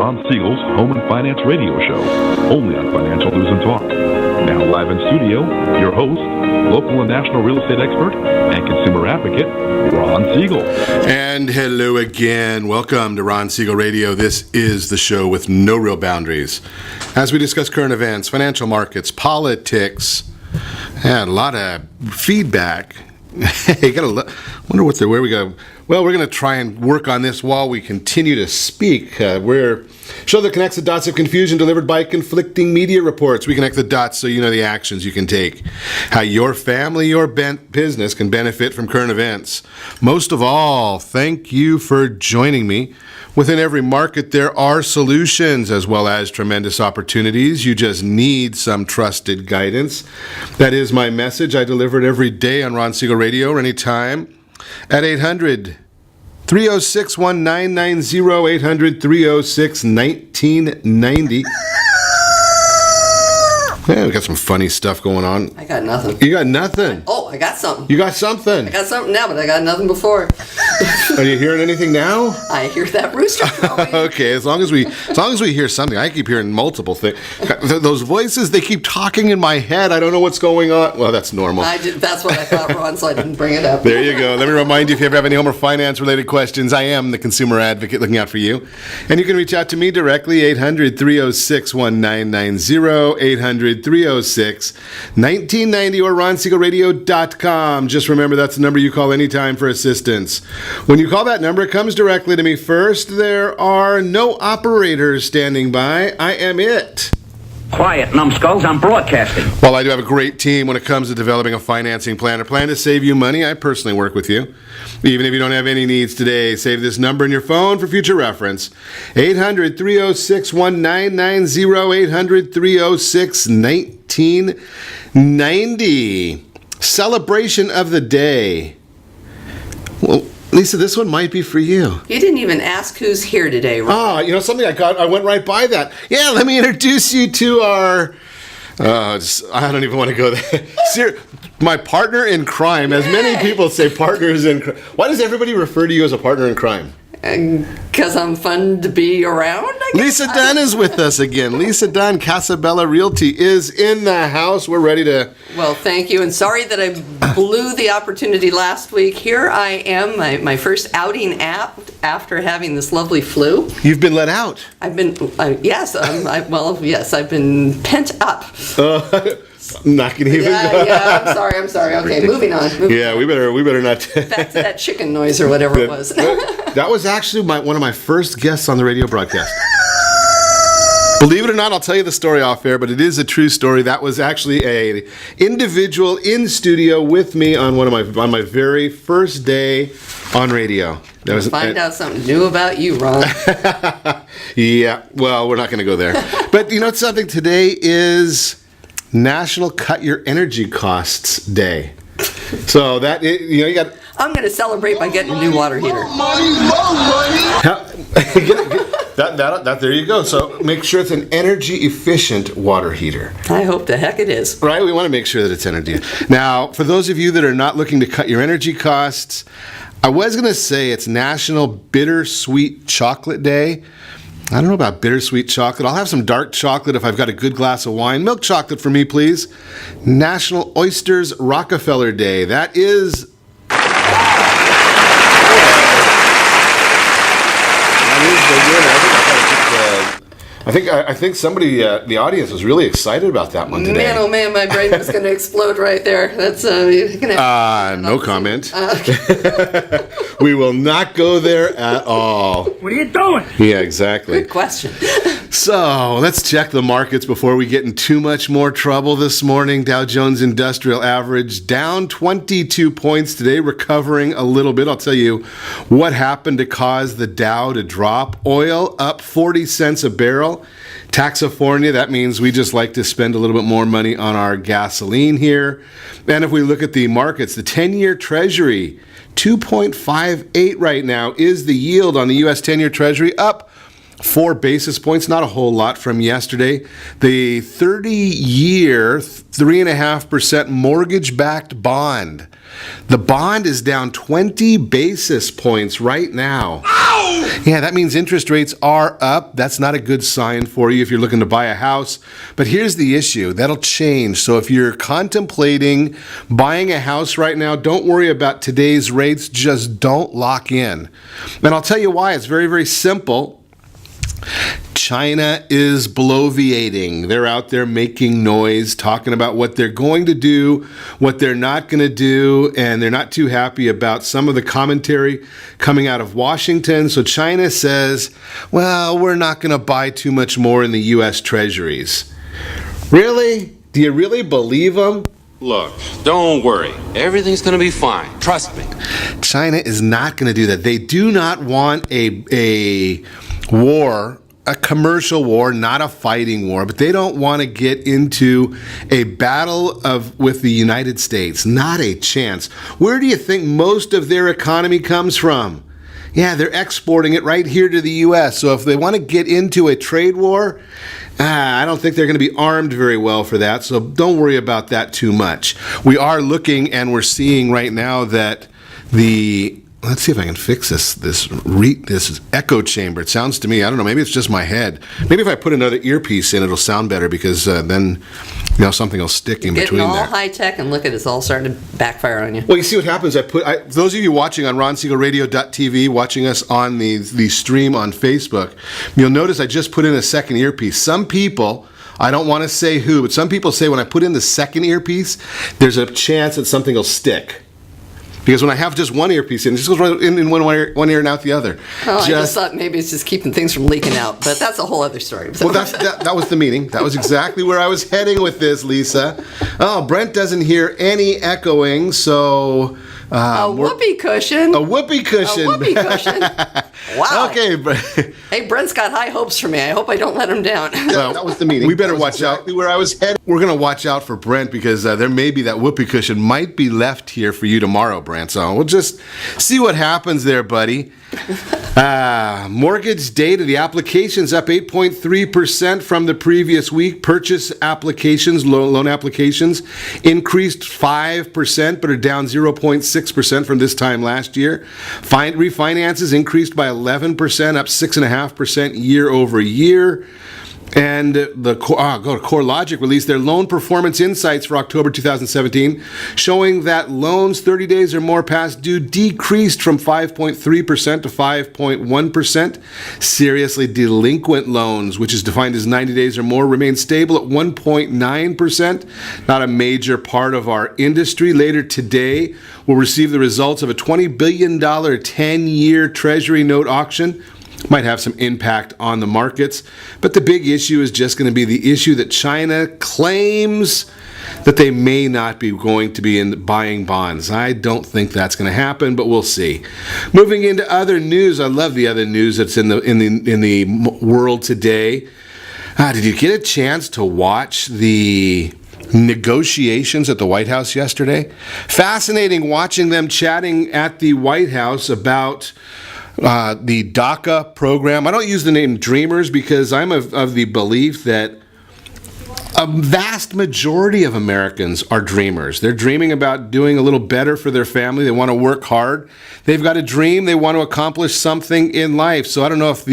Ron Siegel's Home and Finance Radio Show, only on Financial News and Talk. Now live in studio, your host, local and national real estate expert and consumer advocate, Ron Siegel. And hello again. Welcome to Ron Siegel Radio. This is the show with no real boundaries. As we discuss current events, financial markets, politics, and a lot of feedback. Hey, wonder where we go. Well, we're going to try and work on this while we continue to speak. We're show that connects the dots of confusion delivered by conflicting media reports. We connect the dots so you know the actions you can take, how your family, your business can benefit from current events. Most of all, thank you for joining me. Within every market, there are solutions as well as tremendous opportunities. You just need some trusted guidance. That is my message. I deliver it every day on Ron Siegel Radio or anytime at 800-306-1990, 800-306-1990. Yeah, we got some funny stuff going on. I got nothing. You got nothing? I got something. You got something? I got something now, but I got nothing before. Are you hearing anything now? I hear that rooster crowing. Okay, as long as we hear something. I keep hearing multiple things. Those voices, they keep talking in my head. I don't know what's going on. Well, that's normal. That's what I thought, Ron, so I didn't bring it up. There you go. Let me remind you, if you ever have any home or finance-related questions, I am the consumer advocate looking out for you. And you can reach out to me directly, 800-306-1990, 800-306-1990, or RonSiegelRadio.com. Just remember, that's the number you call anytime for assistance. When you call that number, it comes directly to me first. There are no operators standing by. I am it. Quiet, numbskulls, I'm broadcasting. Well, I do have a great team when it comes to developing a financing plan or plan to save you money. I personally work with you. Even if you don't have any needs today, save this number in your phone for future reference. 800-306-1990, 800-306-1990. Celebration of the day. Well, Lisa, this one might be for you. You didn't even ask who's here today, Ron. You know something? I went right by that. Yeah, let me introduce you to our... I don't even want to go there. My partner in crime. As many people say partners in crime. Why does everybody refer to you as a partner in crime? Because I'm fun to be around, I guess. Lisa Dunn is with us again. Lisa Dunn, Casabella Realty, is in the house. We're ready to... Well, thank you, and sorry that I blew the opportunity last week. Here I am, my first outing after having this lovely flu. You've been let out. I've been, yes, I've been pent up. I'm not gonna even. Yeah. I'm sorry. Okay, moving on. We better not. Back to that chicken noise or whatever it was. That was actually one of my first guests on the radio broadcast. Believe it or not, I'll tell you the story off air, but it is a true story. That was actually a individual in studio with me on on my very first day on radio. Find out something new about you, Ron. Yeah, well, we're not going to go there. But you know something? Today is National Cut Your Energy Costs Day. So you got. I'm going to celebrate by getting a new water heater. There you go. So make sure it's an energy efficient water heater. I hope the heck it is. Right? We want to make sure that it's energy. Now, for those of you that are not looking to cut your energy costs, I was going to say it's National Bittersweet Chocolate Day. I don't know about bittersweet chocolate. I'll have some dark chocolate if I've got a good glass of wine. Milk chocolate for me, please. National Oysters Rockefeller Day. That is... I think somebody, the audience, was really excited about that one today. Man, oh man, my brain was going to explode right there. That's no comment. We will not go there at all. What are you doing? Yeah, exactly. Good question. So let's check the markets before we get in too much more trouble this morning. Dow Jones Industrial Average down 22 points today, recovering a little bit. I'll tell you what happened to cause the Dow to drop. Oil up 40 cents a barrel. Taxifornia, that means we just like to spend a little bit more money on our gasoline here. And if we look at the markets, the 10-year Treasury, 2.58 right now is the yield on the U.S. 10-year Treasury, up 4 basis points, not a whole lot from yesterday. The 30-year, 3.5% mortgage-backed bond. The bond is down 20 basis points right now. Ow! Yeah, that means interest rates are up. That's not a good sign for you if you're looking to buy a house. But here's the issue. That'll change. So if you're contemplating buying a house right now, don't worry about today's rates. Just don't lock in. And I'll tell you why. It's very, very simple. China is bloviating. They're out there making noise, talking about what they're going to do, what they're not going to do, and they're not too happy about some of the commentary coming out of Washington. So China says, well, we're not going to buy too much more in the U.S. Treasuries. Really? Do you really believe them? Look, don't worry. Everything's going to be fine. Trust me. China is not going to do that. They do not want a war, a commercial war, not a fighting war, but they don't want to get into a battle with the United States. Not a chance. Where do you think most of their economy comes from? Yeah, they're exporting it right here to the U.S. So if they want to get into a trade war, I don't think they're going to be armed very well for that. So don't worry about that too much. We are looking and we're seeing right now that let's see if I can fix this echo chamber. It sounds to me, I don't know, maybe it's just my head. Maybe if I put another earpiece in, it'll sound better because then something will stick in between there. Getting all high tech, and look at it's all starting to backfire on you. Well, you see what happens. Those of you watching on RonSiegelRadio.tv, watching us on the stream on Facebook, you'll notice I just put in a second earpiece. Some people, I don't want to say who, but some people say when I put in the second earpiece, there's a chance that something will stick. Because when I have just one earpiece in, it just goes right in one ear and out the other. Oh, I just thought maybe it's just keeping things from leaking out, but that's a whole other story. Well, that was the meaning. That was exactly where I was heading with this, Lisa. Oh, Brent doesn't hear any echoing, so... a whoopee cushion. A whoopee cushion. A whoopee cushion. Wow. Okay, Brent. Hey, Brent's got high hopes for me. I hope I don't let him down. Well, that was the meaning. We better watch out. Where I was heading. We're going to watch out for Brent because there may be that whoopee cushion might be left here for you tomorrow, Brent. So we'll just see what happens there, buddy. Mortgage data, the applications up 8.3% from the previous week. Purchase applications, loan applications, increased 5%, but are down 0.6% from this time last year. Refinances increased by 11%, up 6.5% year over year. And go to CoreLogic released their loan performance insights for October 2017, showing that loans 30 days or more past due decreased from 5.3% to 5.1%. Seriously delinquent loans, which is defined as 90 days or more, remain stable at 1.9%. Not a major part of our industry. Later today, we'll receive the results of a $20 billion 10-year Treasury note auction. Might have some impact on the markets, but the big issue is just going to be the issue that China claims that they may not be going to be buying bonds. I don't think that's going to happen, but we'll see. Moving into other news, I love the other news that's in the world today. Did you get a chance to watch the negotiations at the White House yesterday? Fascinating watching them chatting at the White House about the DACA program. I don't use the name Dreamers because I'm of the belief that a vast majority of Americans are dreamers. They're dreaming about doing a little better for their family. They want to work hard. They've got a dream. They want to accomplish something in life. So I don't know if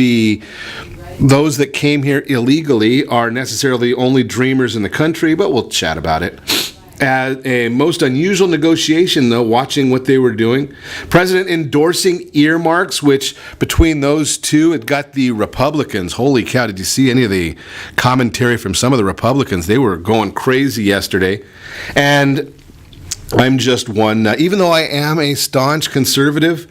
those that came here illegally are necessarily the only dreamers in the country, but we'll chat about it. A most unusual negotiation, though, watching what they were doing. President endorsing earmarks, which between those two, it got the Republicans. Holy cow, did you see any of the commentary from some of the Republicans? They were going crazy yesterday. And I'm just one, even though I am a staunch conservative,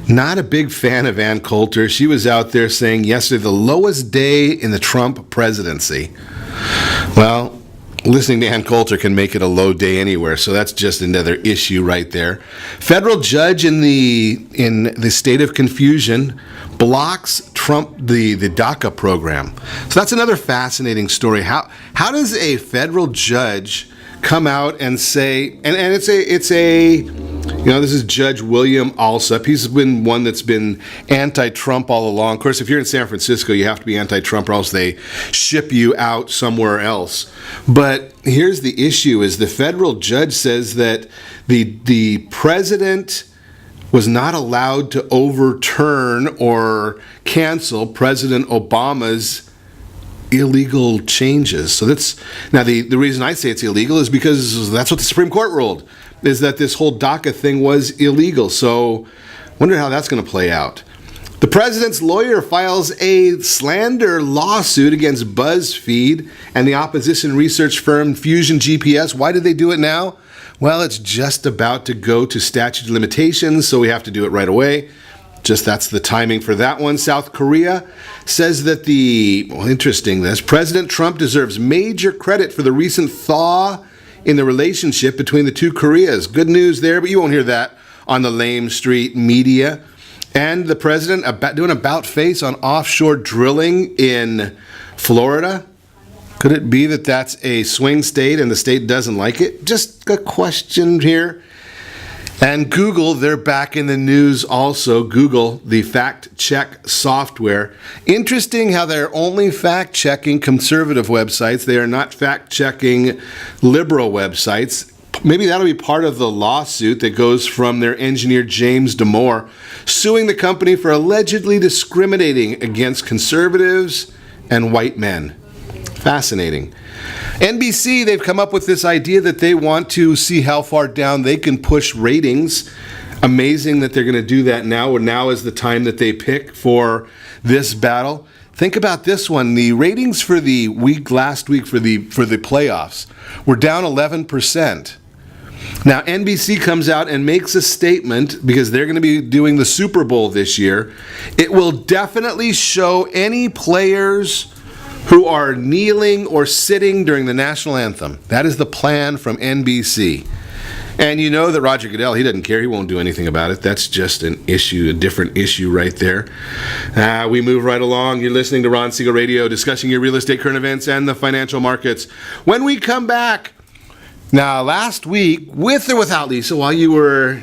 not a big fan of Ann Coulter. She was out there saying yesterday, the lowest day in the Trump presidency. Well, listening to Ann Coulter can make it a low day anywhere, so that's just another issue right there. Federal judge in the state of confusion blocks Trump the DACA program. So that's another fascinating story. How does a federal judge come out and say, and it's a This is Judge William Alsup. He's been one that's been anti-Trump all along. Of course, if you're in San Francisco, you have to be anti-Trump or else they ship you out somewhere else. But here's the issue, is the federal judge says that the president was not allowed to overturn or cancel President Obama's illegal changes. So that's now the reason I say it's illegal is because that's what the Supreme Court ruled, is that this whole DACA thing was illegal. So wonder how that's going to play out. The president's lawyer files a slander lawsuit against BuzzFeed and the opposition research firm Fusion GPS. Why did they do it now? Well, it's just about to go to statute of limitations, so we have to do it right away. Just that's the timing for that one. South Korea says that President Trump deserves major credit for the recent thaw in the relationship between the two Koreas. Good news there, but you won't hear that on the lame street media. And the president doing an about face on offshore drilling in Florida. Could it be that that's a swing state and the state doesn't like it? Just a question here. And Google, they're back in the news also. Google, the fact-check software. Interesting how they're only fact-checking conservative websites. They are not fact-checking liberal websites. Maybe that'll be part of the lawsuit that goes from their engineer James Damore, suing the company for allegedly discriminating against conservatives and white men. Fascinating. NBC, they've come up with this idea that they want to see how far down they can push ratings. Amazing that they're going to do that now, or now is the time that they pick for this battle. Think about this one. The ratings for the last week for the playoffs were down 11%. Now, NBC comes out and makes a statement, because they're going to be doing the Super Bowl this year. It will definitely show any players who are kneeling or sitting during the national anthem. That is the plan from NBC. And you know that Roger Goodell, he doesn't care. He won't do anything about it. That's just an issue, a different issue right there. We move right along. You're listening to Ron Siegel Radio, discussing your real estate, current events, and the financial markets. When we come back, now last week, with or without Lisa, while you were...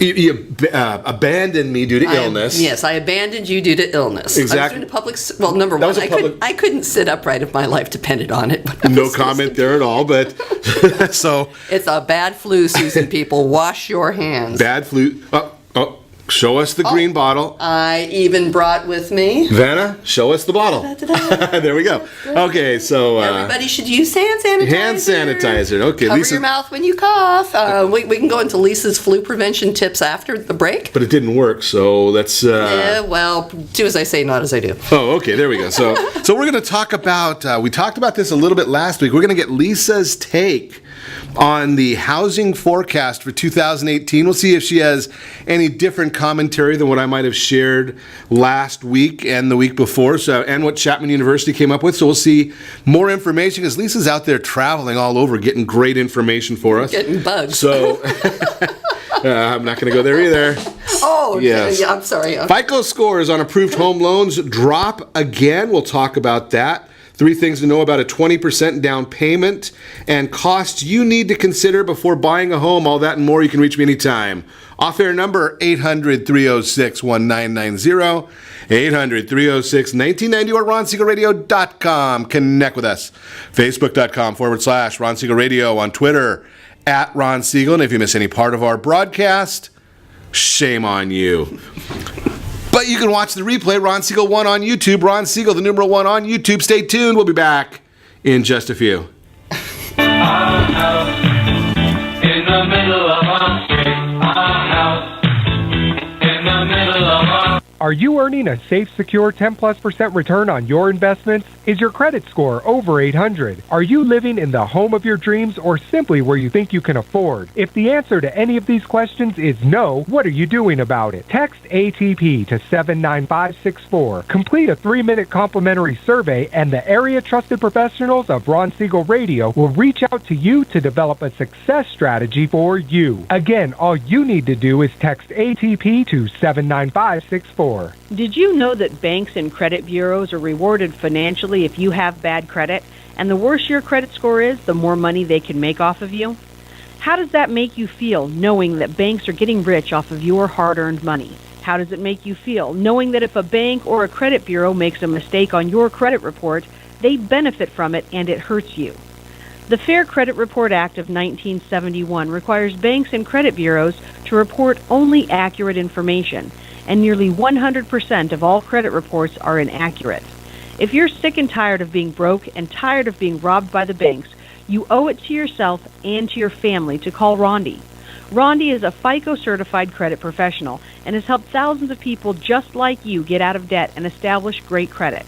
You abandoned me due to illness. Yes, I abandoned you due to illness. Exactly. I was doing number one, I couldn't sit upright if my life depended on it. No comment there at all, but so... It's a bad flu season, people. Wash your hands. Bad flu... Show us the green bottle. I even brought with me... Vanna, show us the bottle. There we go. Okay, so... everybody should use hand sanitizer. Hand sanitizer. Okay, Cover Lisa... your mouth when you cough. We can go into Lisa's flu prevention tips after the break. But it didn't work, so let's... Yeah, well, do as I say, not as I do. Oh, okay, there we go. So we're going to talk about... we talked about this a little bit last week. We're going to get Lisa's take on the housing forecast for 2018. We'll see if she has any different commentary than what I might have shared last week and the week before, and what Chapman University came up with. So we'll see more information, because Lisa's out there traveling all over getting great information for us. Getting bugs. So I'm not going to go there either. Oh, yes. Yeah, I'm sorry. FICO scores on approved home loans drop again. We'll talk about that. 3 things to know about a 20% down payment and costs you need to consider before buying a home. All that and more. You can reach me anytime. Off-air number 800-306-1990, 800-306-1990, or RonSiegelRadio.com. Connect with us. Facebook.com/Ron Siegel Radio, on Twitter @Ron Siegel. And if you miss any part of our broadcast, shame on you. But you can watch the replay, Ron Siegel 1 on YouTube. Ron Siegel, the numeral 1 on YouTube. Stay tuned. We'll be back in just a few. Our house in the middle of our street. Our house in the middle of our... Are you earning a safe, secure 10+% return on your investments? Is your credit score over 800? Are you living in the home of your dreams, or simply where you think you can afford? If the answer to any of these questions is no, what are you doing about it? Text ATP to 79564. Complete a 3-minute complimentary survey, and the area trusted professionals of Ron Siegel Radio will reach out to you to develop a success strategy for you. Again, all you need to do is text ATP to 79564. Did you know that banks and credit bureaus are rewarded financially if you have bad credit? And the worse your credit score is, the more money they can make off of you? How does that make you feel, knowing that banks are getting rich off of your hard-earned money? How does it make you feel, knowing that if a bank or a credit bureau makes a mistake on your credit report, they benefit from it and it hurts you? The Fair Credit Report Act of 1971 requires banks and credit bureaus to report only accurate information, and nearly 100% of all credit reports are inaccurate. If you're sick and tired of being broke and tired of being robbed by the banks, you owe it to yourself and to your family to call Rondi. Rondi is a FICO certified credit professional and has helped thousands of people just like you get out of debt and establish great credit.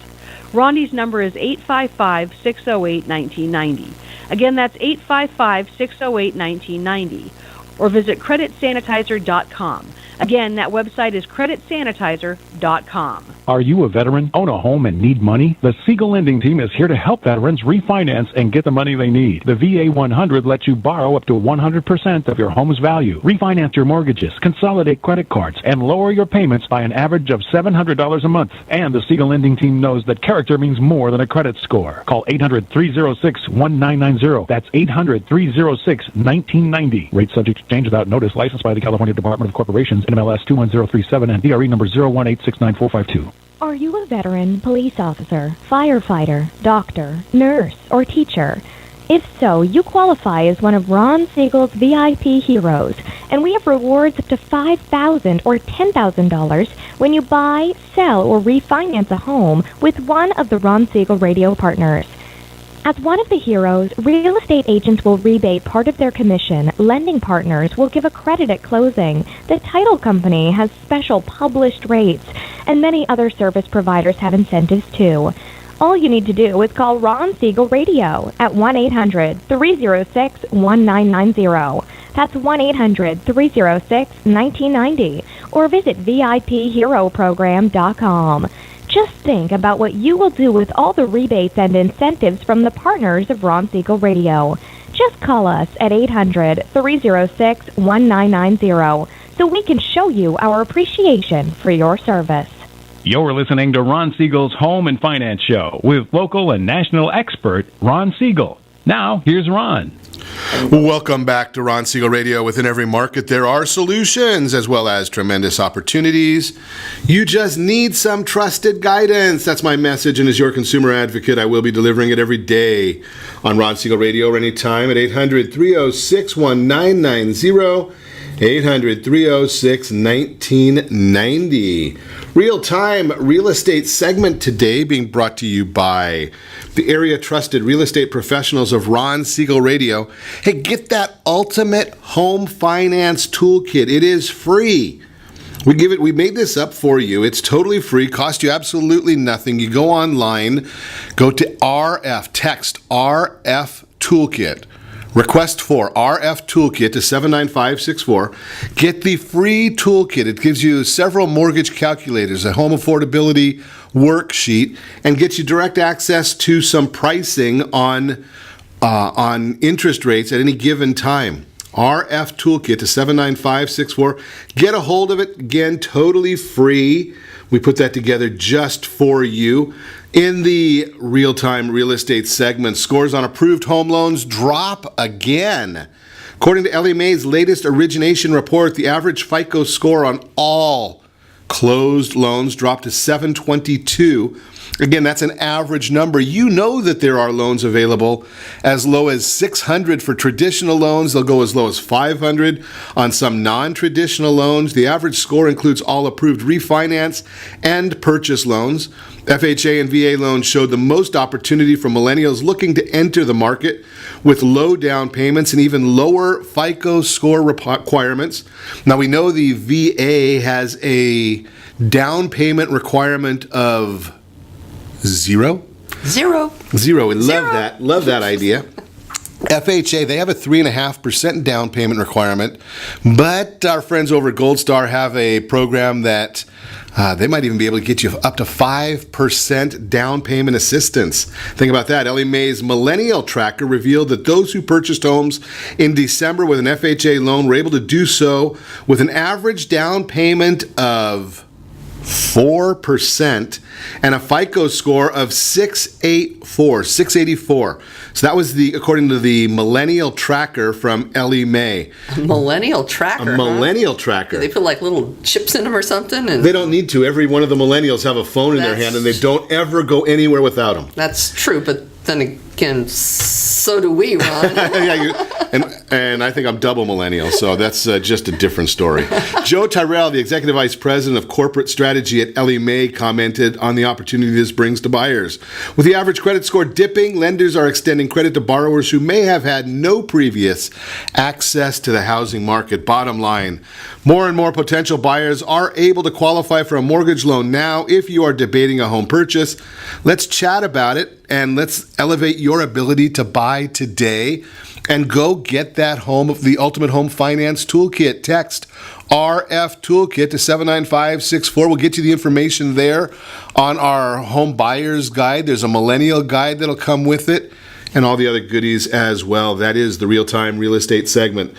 Rondi's number is 855-608-1990. Again, that's 855-608-1990. Or visit creditsanitizer.com. Again, that website is creditsanitizer.com. Are you a veteran, own a home, and need money? The Siegel Lending Team is here to help veterans refinance and get the money they need. The VA 100 lets you borrow up to 100% of your home's value, refinance your mortgages, consolidate credit cards, and lower your payments by an average of $700 a month. And the Siegel Lending Team knows that character means more than a credit score. Call 800-306-1990. That's 800-306-1990. Rate subject to change without notice. Licensed by the California Department of Corporations, NMLS 21037, and DRE number 018694452. Are you a veteran, police officer, firefighter, doctor, nurse, or teacher? If so, you qualify as one of Ron Siegel's VIP heroes, and we have rewards up to $5,000 or $10,000 when you buy, sell, or refinance a home with one of the Ron Siegel radio partners. As one of the heroes, real estate agents will rebate part of their commission. Lending partners will give a credit at closing. The title company has special published rates, and many other service providers have incentives too. All you need to do is call Ron Siegel Radio at 1-800-306-1990. That's 1-800-306-1990. Or visit VIPHeroProgram.com. Just think about what you will do with all the rebates and incentives from the partners of Ron Siegel Radio. Just call us at 800-306-1990 so we can show you our appreciation for your service. You're listening to Ron Siegel's Home and Finance Show with local and national expert Ron Siegel. Now, here's Ron. Welcome back to Ron Siegel Radio. Within every market, there are solutions as well as tremendous opportunities. You just need some trusted guidance. That's my message, and as your consumer advocate, I will be delivering it every day on Ron Siegel Radio or anytime at 800-306-1990. 800-306-1990. Real-time real estate segment today being brought to you by the area trusted real estate professionals of Ron Siegel Radio. Hey, get that ultimate home finance toolkit. It is free. We made this up for you. It's totally free, cost you absolutely nothing. You go online, go to text RF Toolkit. Request for RF Toolkit to 79564. Get the free toolkit. It gives you several mortgage calculators, a home affordability worksheet, and gets you direct access to some pricing on interest rates at any given time. RF Toolkit to 79564. Get a hold of it. Again, totally free. We put that together just for you. In the real-time real estate segment, scores on approved home loans drop again. According to Ellie Mae's latest origination report, the average FICO score on all closed loans dropped to 722. Again, that's an average number. You know that there are loans available as low as 600 for traditional loans. They'll go as low as 500 on some non-traditional loans. The average score includes all approved refinance and purchase loans. FHA and VA loans showed the most opportunity for millennials looking to enter the market with low down payments and even lower FICO score requirements. Now, we know the VA has a down payment requirement of zero. We love that idea. FHA, they have a 3.5% down payment requirement, but our friends over at Gold Star have a program that they might even be able to get you up to 5% down payment assistance. Think about that. Ellie Mae's Millennial Tracker revealed that those who purchased homes in December with an FHA loan were able to do so with an average down payment of 4%, and a FICO score of 684. So that was according to the Millennial Tracker from Ellie Mae. Millennial Tracker, A Millennial Tracker. Do they put like little chips in them or something? And they don't need to. Every one of the millennials have a phone in their hand, and they don't ever go anywhere without them. That's true, but then again, so do we, Ron. And I think I'm double millennial, so that's just a different story. Joe Tyrell, the Executive Vice President of Corporate Strategy at Ellie Mae, commented on the opportunity this brings to buyers. With the average credit score dipping, lenders are extending credit to borrowers who may have had no previous access to the housing market. Bottom line, more and more potential buyers are able to qualify for a mortgage loan now if you are debating a home purchase. Let's chat about it, and let's elevate your ability to buy today and go get that the Ultimate Home Finance Toolkit. Text RF Toolkit to 79564. We'll get you the information there on our home buyer's guide. There's a millennial guide that'll come with it and all the other goodies as well. That is the real-time real estate segment.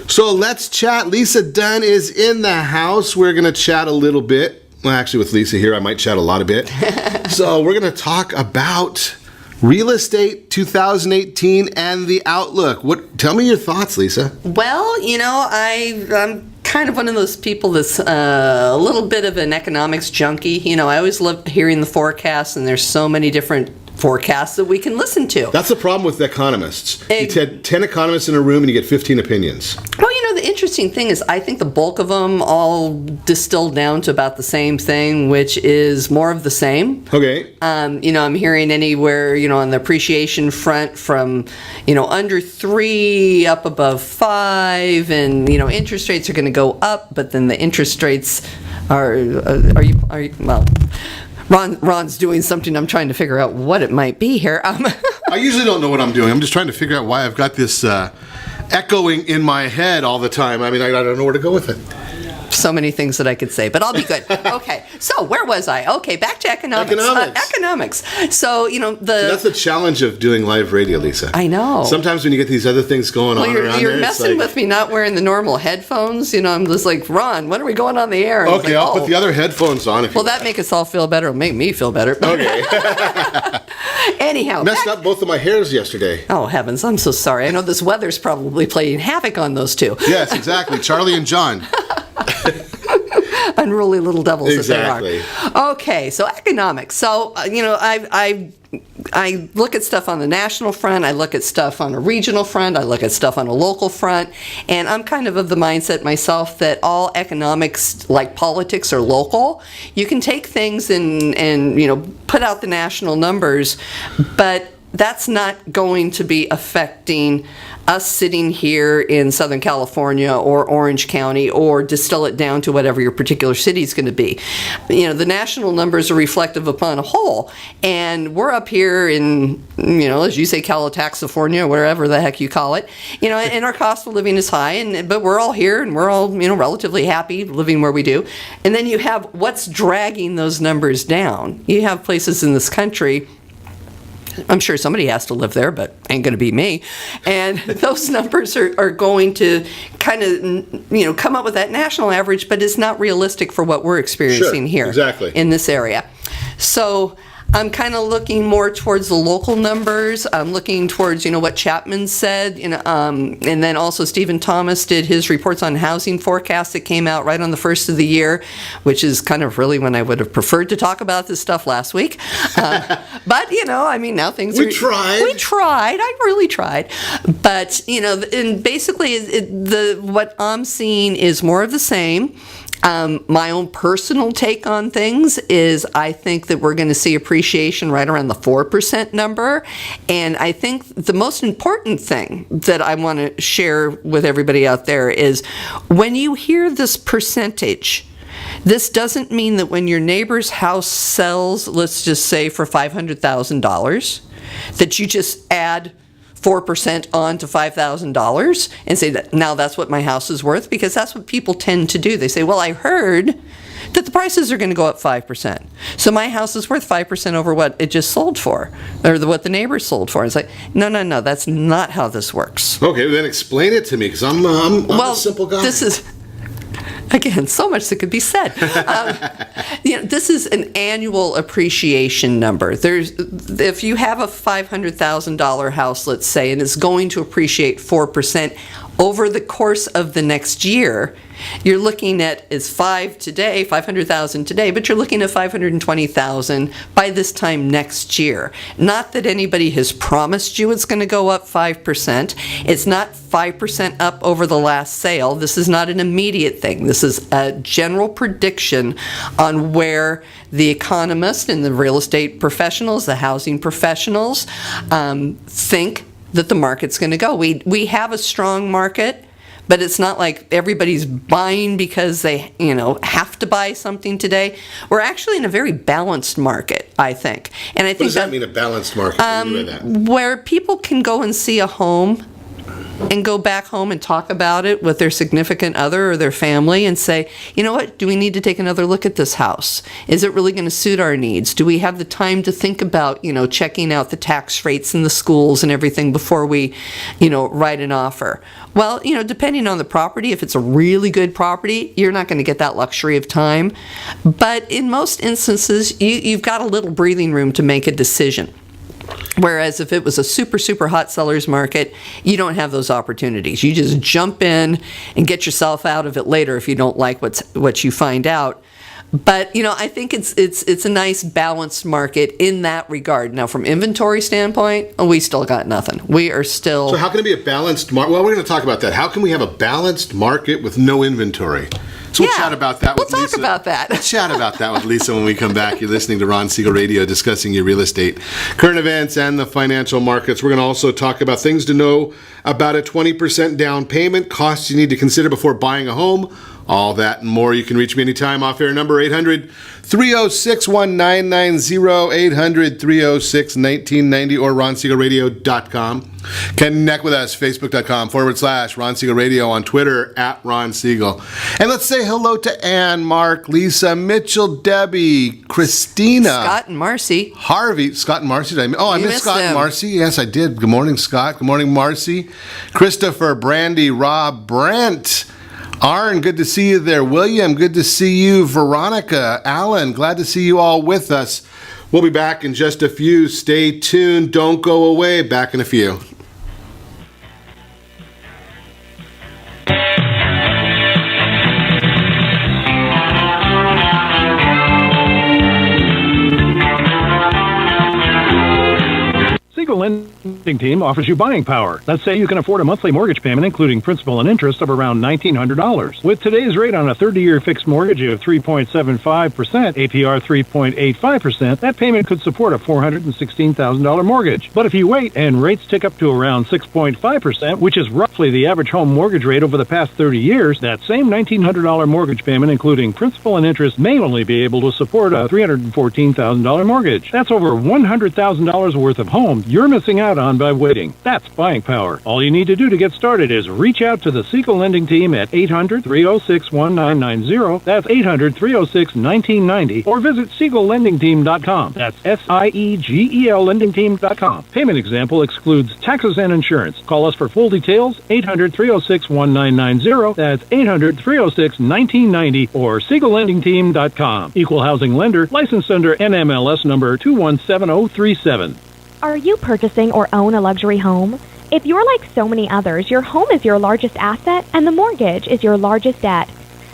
So let's chat. Lisa Dunn is in the house. We're going to chat a little bit. Well, actually, with Lisa here, I might chat a lot a bit. So we're going to talk about real estate 2018 and the outlook. Tell me your thoughts, Lisa. Well, I'm kind of one of those people that's a little bit of an economics junkie. I always love hearing the forecasts, and there's so many different forecasts that we can listen to. That's the problem with economists. You had 10 economists in a room and you get 15 opinions. Well, the interesting thing is I think the bulk of them all distill down to about the same thing, which is more of the same. Okay. I'm hearing anywhere, on the appreciation front from, under 3 up above 5, and, interest rates are going to go up, but then the interest rates are Ron's doing something. I'm trying to figure out what it might be here. I usually don't know what I'm doing. I'm just trying to figure out why I've got this echoing in my head all the time. I don't know where to go with it. So many things that I could say, but I'll be good. Okay, so where was I? Okay, back to economics. Economics. So, that's the challenge of doing live radio, Lisa. I know. Sometimes when you get these other things going on around you're there, messing with me not wearing the normal headphones. I'm just like, Ron, when are we going on the air? Okay, I'll put the other headphones on. Will that make us all feel better? It'll make me feel better. Okay. Anyhow. Messed up both of my hairs yesterday. Oh, heavens, I'm so sorry. I know this weather's probably playing havoc on those two. Yes, exactly. Charlie and John. Unruly little devils exactly. that they are. Okay, so economics. So, I look at stuff on the national front, I look at stuff on a regional front, I look at stuff on a local front, and I'm kind of the mindset myself that all economics, like politics, are local. You can take things and put out the national numbers, but that's not going to be affecting us sitting here in Southern California or Orange County, or distill it down to whatever your particular city is going to be. The national numbers are reflective upon a whole, and we're up here in, as you say, California, or whatever the heck you call it, and our cost of living is high, but we're all here and we're all, relatively happy living where we do. And then you have what's dragging those numbers down. You have places in this country, I'm sure somebody has to live there, but ain't going to be me. And those numbers are going to kind of, come up with that national average, but it's not realistic for what we're experiencing here in this area. So I'm kind of looking more towards the local numbers. I'm looking towards, what Chapman said, and then also Stephen Thomas did his reports on housing forecasts that came out right on the first of the year, which is kind of really when I would have preferred to talk about this stuff last week. But, now things We tried. I really tried. But, and basically what I'm seeing is more of the same. My own personal take on things is I think that we're going to see appreciation right around the 4% number. And I think the most important thing that I want to share with everybody out there is when you hear this percentage, this doesn't mean that when your neighbor's house sells, let's just say for $500,000, that you just add 4% on to $5,000 and say that now that's what my house is worth, because that's what people tend to do. They say, well, I heard that the prices are going to go up 5%. So my house is worth 5% over what it just sold for, or what the neighbor sold for. It's like, no, that's not how this works. Okay, then explain it to me, because I'm a simple guy. Again, so much that could be said. This is an annual appreciation number. If you have a $500,000 house, let's say, and it's going to appreciate 4% over the course of the next year, you're looking at is $500,000 today, but you're looking at $520,000 by this time next year. Not that anybody has promised you it's going to go up 5%. It's not 5% up over the last sale. This is not an immediate thing. This is a general prediction on where the economists and the real estate professionals, the housing professionals, think that the market's going to go. We have a strong market, but it's not like everybody's buying because they, have to buy something today. We're actually in a very balanced market, I think. And I think what does that mean, a balanced market? What do you mean by that? Where people can go and see a home and go back home and talk about it with their significant other or their family and say, you know what, do we need to take another look at this house? Is it really going to suit our needs? Do we have the time to think about, checking out the tax rates and the schools and everything before we, write an offer? Well, depending on the property, if it's a really good property, you're not going to get that luxury of time. But in most instances, you've got a little breathing room to make a decision. Whereas if it was a super, super hot seller's market, you don't have those opportunities. You just jump in and get yourself out of it later if you don't like what you find out. But, I think it's a nice balanced market in that regard. Now, from inventory standpoint, we still got nothing. We are still... So how can it be a balanced market? Well, we're going to talk about that. How can we have a balanced market with no inventory? So we'll chat about that with Lisa. We'll talk about that. Let's chat about that with Lisa when we come back. You're listening to Ron Siegel Radio, discussing your real estate, current events, and the financial markets. We're going to also talk about things to know about a 20% down payment, costs you need to consider before buying a home, all that and more. You can reach me anytime. Off-air number 800-306-1990, 800-306-1990, or ronsiegelradio.com. Connect with us, facebook.com/Ron Siegel Radio, on Twitter, @Ron Siegel. And let's say hello to Ann, Mark, Lisa, Mitchell, Debbie, Christina, Scott and Marcy. Harvey. Scott and Marcy, I missed Scott them. and Marcy. Yes, I did. Good morning, Scott. Good morning, Marcy. Christopher, Brandy, Rob, Brent, Arn, good to see you there. William, good to see you. Veronica, Alan, glad to see you all with us. We'll be back in just a few. Stay tuned. Don't go away. Back in a few. Siegel Lending Team offers you buying power. Let's say you can afford a monthly mortgage payment, including principal and interest, of around $1,900. With today's rate on a 30-year fixed mortgage of 3.75%, APR 3.85%, that payment could support a $416,000 mortgage. But if you wait and rates tick up to around 6.5%, which is roughly the average home mortgage rate over the past 30 years, that same $1,900 mortgage payment, including principal and interest, may only be able to support a $314,000 mortgage. That's over $100,000 worth of home you're missing out on by waiting. That's buying power. All you need to do to get started is reach out to the Siegel Lending Team at 800-306-1990. That's 800-306-1990. Or visit SiegelLendingTeam.com. That's SIEGEL LendingTeam.com. Payment example excludes taxes and insurance. Call us for full details, 800-306-1990. That's 800-306-1990 or SiegelLendingTeam.com. Equal housing lender, licensed under NMLS number 217037. Are you purchasing or own a luxury home? If you're like so many others, your home is your largest asset and the mortgage is your largest debt.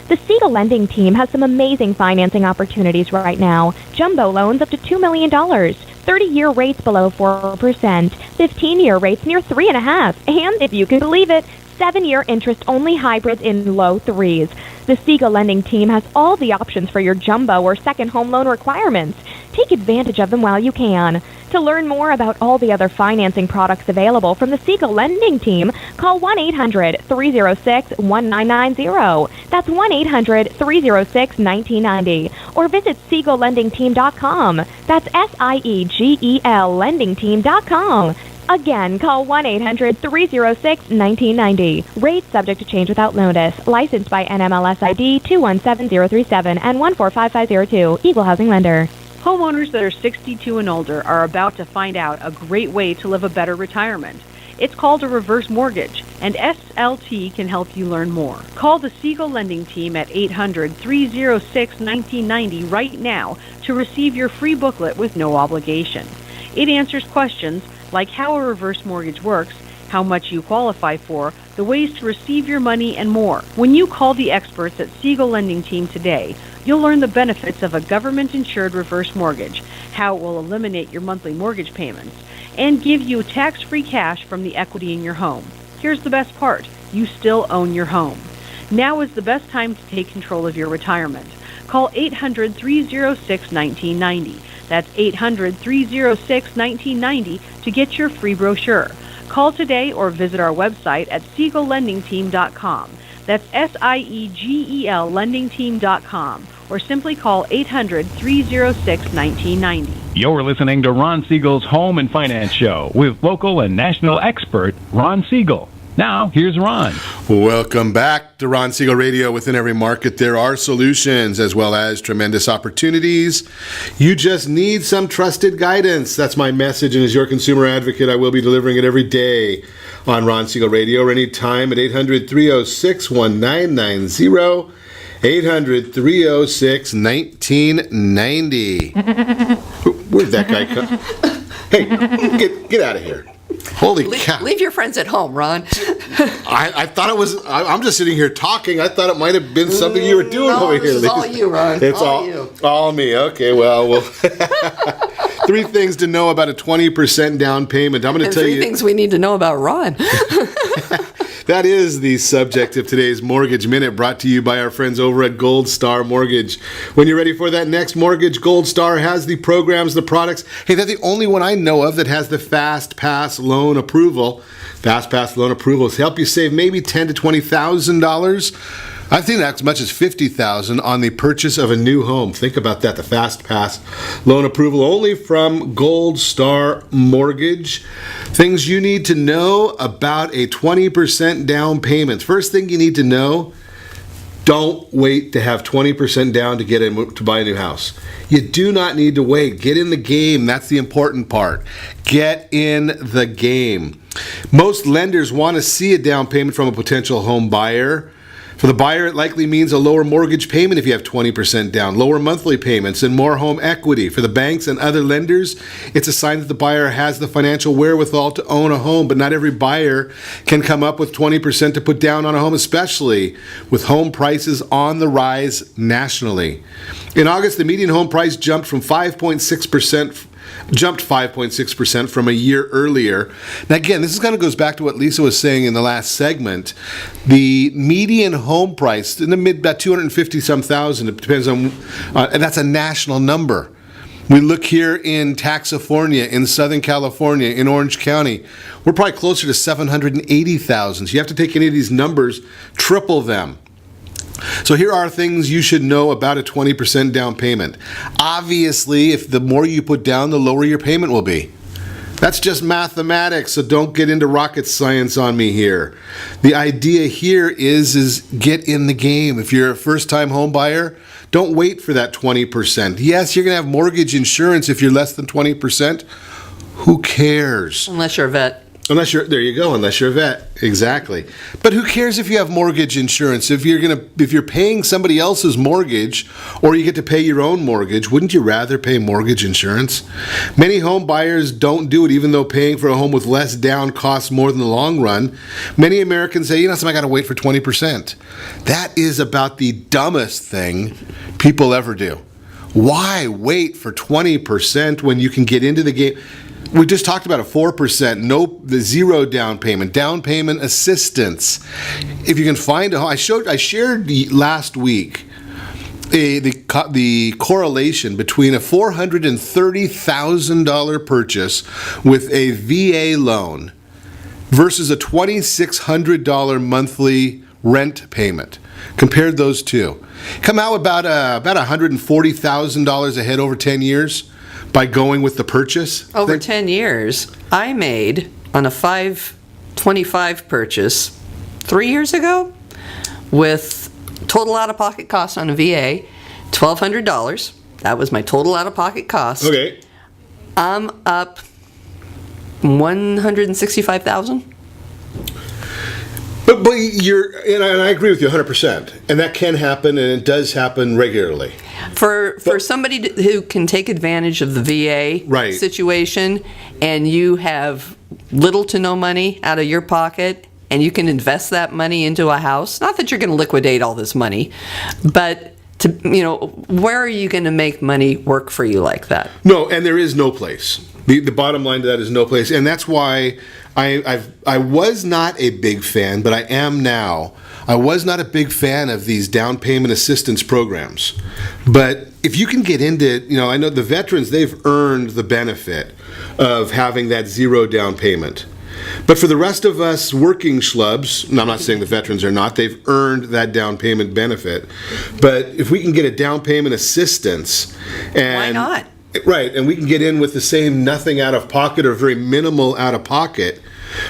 The Siegel Lending Team has some amazing financing opportunities right now. Jumbo loans up to $2 million, 30-year rates below 4%, 15-year rates near 3.5%, and if you can believe it, 7-year interest-only hybrids in low 3s. The Siegel Lending Team has all the options for your jumbo or second home loan requirements. Take advantage of them while you can. To learn more about all the other financing products available from the Siegel Lending Team, call 1-800-306-1990. That's 1-800-306-1990. Or visit SiegelLendingTeam.com. That's SIEGEL LendingTeam.com. Again, call 1-800-306-1990. Rates subject to change without notice. Licensed by NMLS ID 217037 and 145502. Equal housing lender. Homeowners that are 62 and older are about to find out a great way to live a better retirement. It's called a reverse mortgage. and SLT can help you learn more. Call the Siegel Lending Team at 800-306-1990 right now to receive your free booklet with no obligation. It answers questions like how a reverse mortgage works, how much you qualify for, the ways to receive your money, and more. When you call the experts at Siegel Lending Team today, you'll learn the benefits of a government-insured reverse mortgage, how it will eliminate your monthly mortgage payments, and give you tax-free cash from the equity in your home. Here's the best part. You still own your home. Now is the best time to take control of your retirement. Call 800-306-1990. That's 800-306-1990 to get your free brochure. Call today or visit our website at SiegelLendingTeam.com. That's SIEGEL LendingTeam.com. Or simply call 800-306-1990. You're listening to Ron Siegel's Home and Finance Show with local and national expert Ron Siegel. Now, here's Ron. Welcome back to Ron Siegel Radio. Within every market, there are solutions as well as tremendous opportunities. You just need some trusted guidance. That's my message, and as your consumer advocate, I will be delivering it every day on Ron Siegel Radio or anytime at 800-306-1990. 800-306-1990. Where'd that guy come? Hey, get out of here. Holy cow. Leave your friends at home, Ron. I thought it was, I'm just sitting here talking. I thought it might have been something you were doing over here. It's all you, Ron. It's all you. All me. Okay, well. 3 things to know about a 20% down payment. I'm going to tell you. 3 things we need to know about Ron. That is the subject of today's Mortgage Minute, brought to you by our friends over at Gold Star Mortgage. When you're ready for that next mortgage, Gold Star has the programs, the products. Hey, they're the only one I know of that has the Fast Pass loan approval. Fast Pass loan approvals help you save maybe $10,000 to $20,000. I think that's as much as $50,000 on the purchase of a new home. Think about that, the Fast Pass loan approval only from Gold Star Mortgage. Things you need to know about a 20% down payment. First thing you need to know, don't wait to have 20% down to buy a new house. You do not need to wait. Get in the game. That's the important part. Get in the game. Most lenders want to see a down payment from a potential home buyer. For the buyer, it likely means a lower mortgage payment if you have 20% down, lower monthly payments, and more home equity. For the banks and other lenders, it's a sign that the buyer has the financial wherewithal to own a home, but not every buyer can come up with 20% to put down on a home, especially with home prices on the rise nationally. In August, the median home price jumped 5.6% from a year earlier. Now again, this kind of goes back to what Lisa was saying in the last segment. The median home price in the mid about 250 some thousand. It depends on, and that's a national number. We look here in Taxifornia, in Southern California, in Orange County, we're probably closer to 780,000. So you have to take any of these numbers, triple them. So here are things you should know about a 20% down payment. Obviously, if the more you put down, the lower your payment will be. That's just mathematics, so don't get into rocket science on me here. The idea here is get in the game. If you're a first-time home buyer, don't wait for that 20%. Yes, you're going to have mortgage insurance if you're less than 20%. Who cares? Unless you're a vet. Unless you're a vet. Exactly. But who cares if you have mortgage insurance? If you're paying somebody else's mortgage or you get to pay your own mortgage, wouldn't you rather pay mortgage insurance? Many home buyers don't do it, even though paying for a home with less down costs more in the long run. Many Americans say, I got to wait for 20%. That is about the dumbest thing people ever do. Why wait for 20% when you can get into the game? We just talked about a 4%, the zero down payment assistance. If you can find a home, I shared last week the correlation between a $430,000 purchase with a VA loan versus a $2,600 monthly rent payment. Compared those two, come out about $140,000 a head over 10 years. By going with the purchase? Over 10 years, I made on a 525 purchase 3 years ago with total out-of-pocket cost on a VA, $1,200. That was my total out-of-pocket cost. Okay. I'm up $165,000. But and I agree with you 100%, and that can happen, and it does happen regularly. For somebody who can take advantage of the VA situation, and you have little to no money out of your pocket, and you can invest that money into a house, not that you're going to liquidate all this money, but where are you going to make money work for you like that? No, and there is no place. The bottom line to that is no place, and that's why I was not a big fan, but I am now. I was not a big fan of these down payment assistance programs. But if you can get into, I know the veterans, they've earned the benefit of having that zero down payment. But for the rest of us working schlubs, and I'm not saying the veterans are not, they've earned that down payment benefit. But if we can get a down payment assistance, and why not? Right, and we can get in with the same nothing out of pocket or very minimal out of pocket.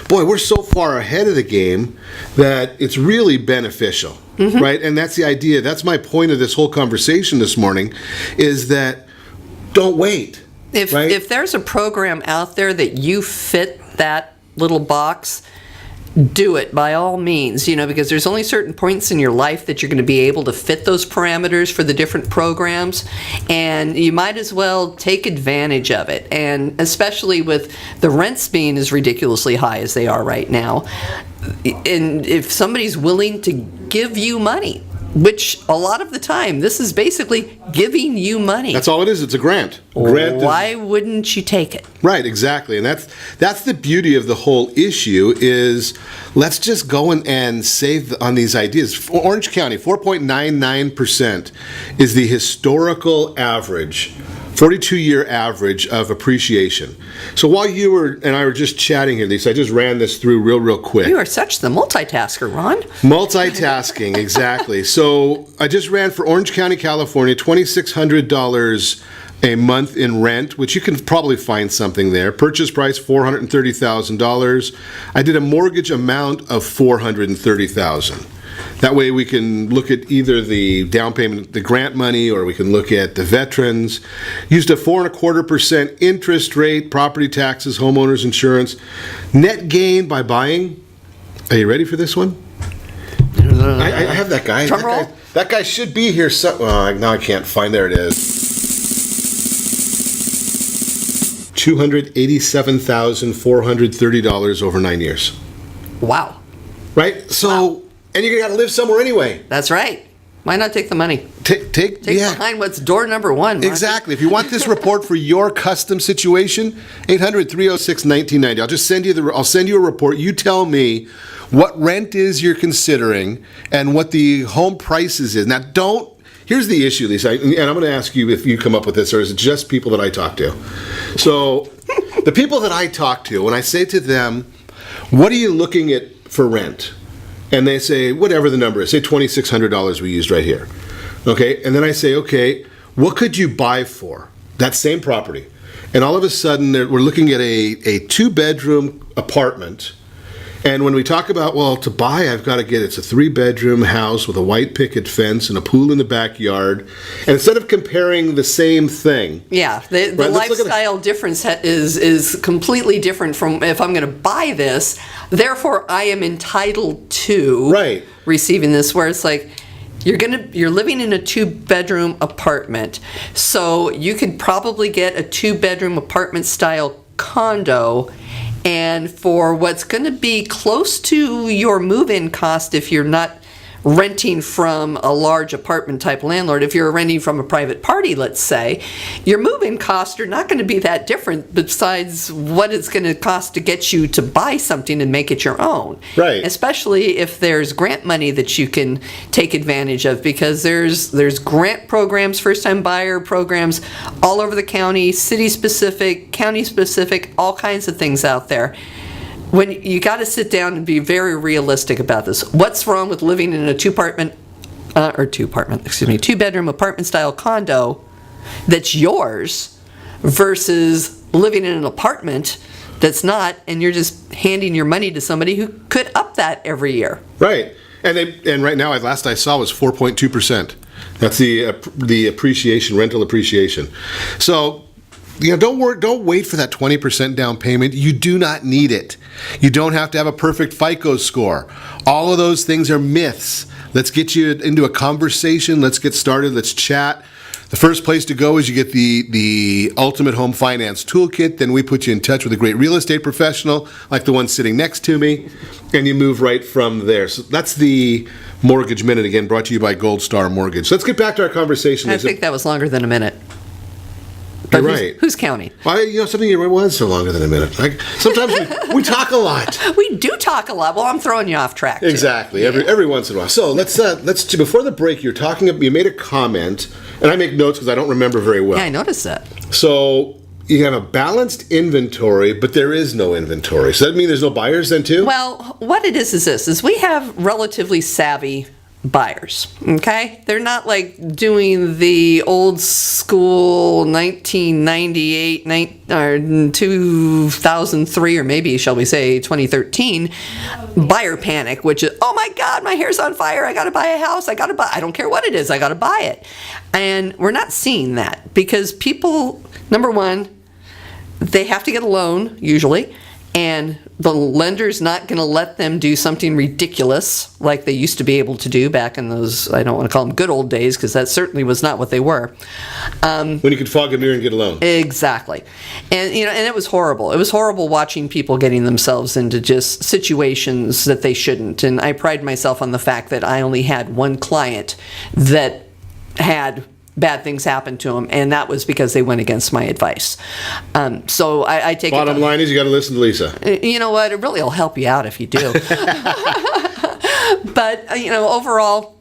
Boy, we're so far ahead of the game that it's really beneficial, right? And that's the idea. That's my point of this whole conversation this morning, is that don't wait. If there's a program out there that you fit that little box, do it by all means, because there's only certain points in your life that you're going to be able to fit those parameters for the different programs, and you might as well take advantage of it. And especially with the rents being as ridiculously high as they are right now, and if somebody's willing to give you money, which a lot of the time, this is basically giving you money. That's all it is. It's a grant. Why wouldn't you take it? Right, exactly. And that's the beauty of the whole issue is let's just go and save on these ideas. Orange County, 4.99% is the historical average, 42-year average of appreciation. So while you and I were just chatting here, Lisa, I just ran this through real quick. You are such the multitasker, Ron. Multitasking, exactly. So I just ran for Orange County, California, $2,600 a month in rent, which you can probably find something there. Purchase price, $430,000. I did a mortgage amount of $430,000. That way we can look at either the down payment, the grant money, or we can look at the veterans. Used a 4.25% interest rate, property taxes, homeowners insurance. Net gain by buying. Are you ready for this one? I have that guy. That guy should be here. Now I can't find. There it is. $287,430 over 9 years. Wow. Right? So. Wow. And you're going to have to live somewhere anyway. That's right. Why not take the money? Take behind what's door number one. Mark. Exactly. If you want this report for your custom situation, 800-306-1990. I'll just send you I'll send you a report. You tell me what rent is you're considering and what the home prices is. Now, here's the issue, Lisa, and I'm going to ask you if you come up with this, or is it just people that I talk to? So, the people that I talk to, when I say to them, what are you looking at for rent? And they say, whatever the number is, say $2,600 we used right here. Okay, and then I say, okay, what could you buy for that same property? And all of a sudden, we're looking at a two-bedroom apartment. And when we talk about, well, to buy, it's a 3-bedroom house with a white picket fence and a pool in the backyard. And instead of comparing the same thing. Yeah, the lifestyle difference is completely different from if I'm going to buy this, therefore I am entitled to receiving this, where it's like, you're living in a 2-bedroom apartment. So you could probably get a 2-bedroom apartment style condo, and for what's going to be close to your move-in cost if you're not renting from a large apartment type landlord, if you're renting from a private party, let's say, your move-in costs are not going to be that different besides what it's going to cost to get you to buy something and make it your own. Right. Especially if there's grant money that you can take advantage of, because there's grant programs, first-time buyer programs all over the county, city-specific, county-specific, all kinds of things out there. When you got to sit down and be very realistic about this. What's wrong with living in a two-bedroom apartment style condo that's yours versus living in an apartment that's not, and you're just handing your money to somebody who could up that every year. Right. And right now, last I saw was 4.2%. That's the appreciation, rental appreciation. So don't wait for that 20% down payment. You do not need it. You don't have to have a perfect FICO score. All of those things are myths. Let's get you into a conversation. Let's get started. Let's chat. The first place to go is you get the Ultimate Home Finance Toolkit. Then we put you in touch with a great real estate professional, like the one sitting next to me, and you move right from there. So that's the Mortgage Minute, again, brought to you by Gold Star Mortgage. So let's get back to our conversation. I think that was longer than a minute. You're right. Who's counting? Well, something here was so longer than a minute. Sometimes we talk a lot. We do talk a lot. Well, I'm throwing you off track. Exactly. Every once in a while. So let's before the break, you made a comment, and I make notes because I don't remember very well. Yeah, I noticed that. So you have a balanced inventory, but there is no inventory. So that means there's no buyers then too? Well, what it is we have relatively savvy buyers, okay? They're not like doing the old school 1998 or 2003, or maybe shall we say 2013 buyer panic, which is, oh my God, my hair's on fire, I gotta buy a house, I don't care what it is, I gotta buy it. And we're not seeing that because people, number one, they have to get a loan usually, and the lender's not going to let them do something ridiculous like they used to be able to do back in those, I don't want to call them good old days, because that certainly was not what they were. When you could fog a mirror and get a loan. Exactly. And and it was horrible. It was horrible watching people getting themselves into just situations that they shouldn't. And I pride myself on the fact that I only had one client that had bad things happen to them, and that was because they went against my advice. So I take Bottom line is you got to listen to Lisa. You know what? It really will help you out if you do. But overall,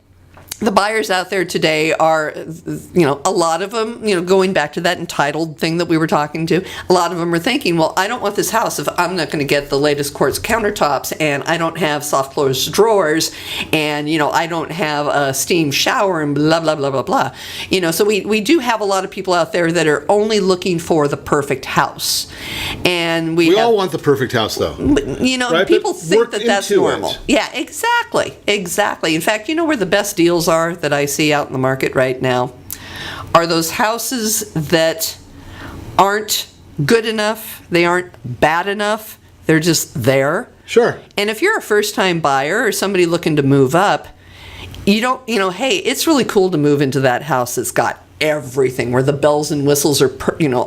the buyers out there today are, a lot of them, going back to that entitled thing that we were talking to, a lot of them are thinking, well, I don't want this house if I'm not going to get the latest quartz countertops, and I don't have soft closed drawers, and, I don't have a steam shower, and blah, blah, blah, blah, blah. So we do have a lot of people out there that are only looking for the perfect house. And we all want the perfect house, though. Right? People think that that's normal. Yeah, exactly. Exactly. In fact, where the best deals are that I see out in the market right now are those houses that aren't good enough, they aren't bad enough, they're just there. Sure. And if you're a first-time buyer or somebody looking to move up, you don't, hey, it's really cool to move into that house that's got everything, where the bells and whistles are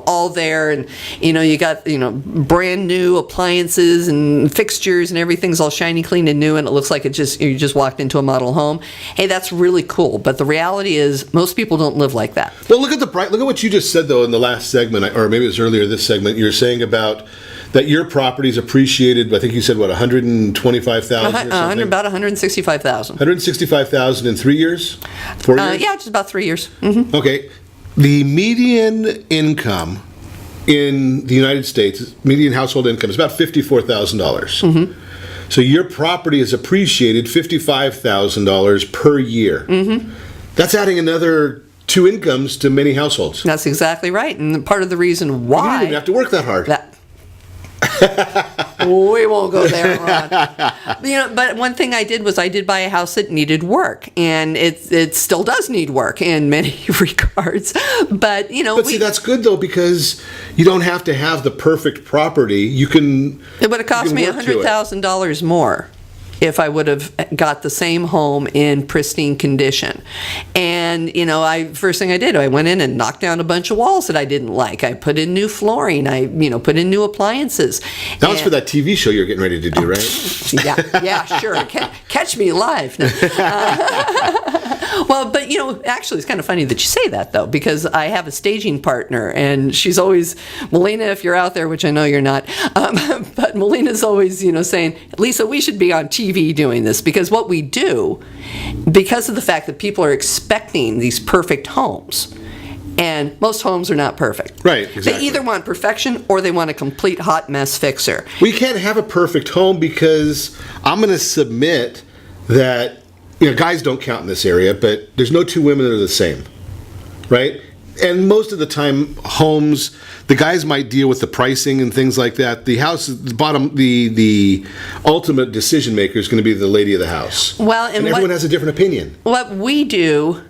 all there, and you got brand new appliances and fixtures, and everything's all shiny, clean, and new, and it looks like you just walked into a model home. Hey, that's really cool, but the reality is most people don't live like that. Well, look at what you just said though in the last segment, or maybe it was earlier this segment. You were saying about that your property's appreciated. I think you said what, 125,000 or something? About 165,000. 165,000 in 3 years? 4 years? Yeah, just about 3 years. Mm-hmm. Okay. The median income in the United States, median household income, is about $54,000. Mm-hmm. So your property is appreciated $55,000 per year. Mm-hmm. That's adding another 2 incomes to many households. That's exactly right. And part of the reason why... You don't even have to work that hard. We won't go there, Ron. But one thing I did was I did buy a house that needed work, and it still does need work in many regards. But see, that's good though, because you don't have to have the perfect property. You can. It would have cost me $100,000 more if I would have got the same home in pristine condition. And, first thing I did, I went in and knocked down a bunch of walls that I didn't like. I put in new flooring. I, put in new appliances. That was for that TV show you're getting ready to do, right? Yeah, sure. Catch me live. No. Well, but, actually, it's kind of funny that you say that, though, because I have a staging partner, and she's always, Melina, if you're out there, which I know you're not, but Melina's always, saying, Lisa, we should be on TV doing this, because what we do, because of the fact that people are expecting these perfect homes, and most homes are not perfect. Right, exactly. They either want perfection or they want a complete hot mess fixer. We can't have a perfect home, because I'm going to submit that, guys don't count in this area, but there's no 2 women that are the same, right? And most of the time, homes, the guys might deal with the pricing and things like that. The house, the ultimate decision maker is going to be the lady of the house. Well, and everyone has a different opinion. What we do